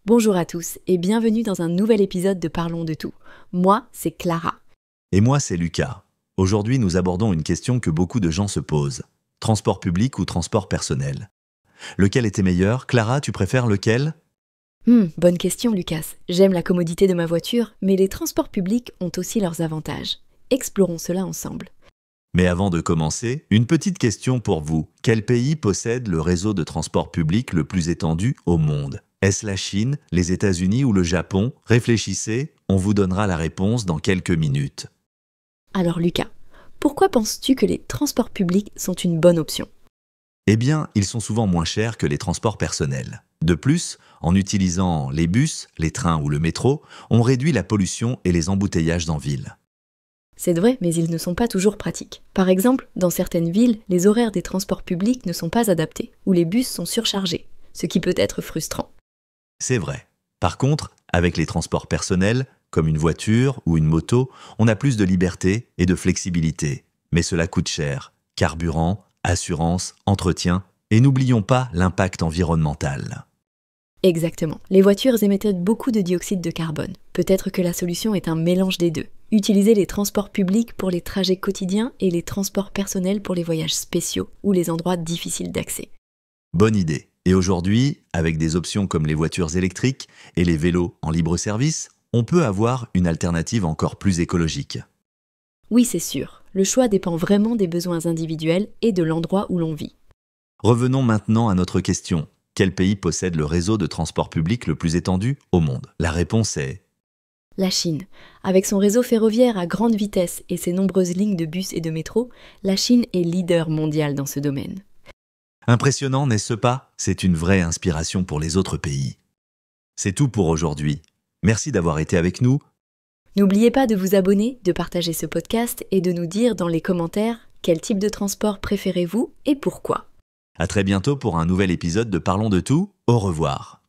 Bonjour à tous et bienvenue dans un nouvel épisode de Parlons de tout. Moi, c'est Clara. Et moi, c'est Lucas. Aujourd'hui, nous abordons une question que beaucoup de gens se posent. Transport public ou transport personnel? Lequel était meilleur? Clara, tu préfères lequel? Bonne question, Lucas. J'aime la commodité de ma voiture, mais les transports publics ont aussi leurs avantages. Explorons cela ensemble. Mais avant de commencer, une petite question pour vous. Quel pays possède le réseau de transport public le plus étendu au monde? Est-ce la Chine, les États-Unis ou le Japon? Réfléchissez, on vous donnera la réponse dans quelques minutes. Alors Lucas, pourquoi penses-tu que les transports publics sont une bonne option? Eh bien, ils sont souvent moins chers que les transports personnels. De plus, en utilisant les bus, les trains ou le métro, on réduit la pollution et les embouteillages en ville. C'est vrai, mais ils ne sont pas toujours pratiques. Par exemple, dans certaines villes, les horaires des transports publics ne sont pas adaptés, ou les bus sont surchargés, ce qui peut être frustrant. C'est vrai. Par contre, avec les transports personnels, comme une voiture ou une moto, on a plus de liberté et de flexibilité. Mais cela coûte cher. Carburant, assurance, entretien, et n'oublions pas l'impact environnemental. Exactement. Les voitures émettaient beaucoup de dioxyde de carbone. Peut-être que la solution est un mélange des deux. Utiliser les transports publics pour les trajets quotidiens et les transports personnels pour les voyages spéciaux ou les endroits difficiles d'accès. Bonne idée. Et aujourd'hui, avec des options comme les voitures électriques et les vélos en libre service, on peut avoir une alternative encore plus écologique. Oui, c'est sûr. Le choix dépend vraiment des besoins individuels et de l'endroit où l'on vit. Revenons maintenant à notre question. Quel pays possède le réseau de transport public le plus étendu au monde? La réponse est La Chine. Avec son réseau ferroviaire à grande vitesse et ses nombreuses lignes de bus et de métro, la Chine est leader mondial dans ce domaine. impressionnant, n'est-ce pas? C'est une vraie inspiration pour les autres pays. C'est tout pour aujourd'hui. Merci d'avoir été avec nous. N'oubliez pas de vous abonner, de partager ce podcast et de nous dire dans les commentaires quel type de transport préférez-vous et pourquoi. À très bientôt pour un nouvel épisode de Parlons de tout. Au revoir.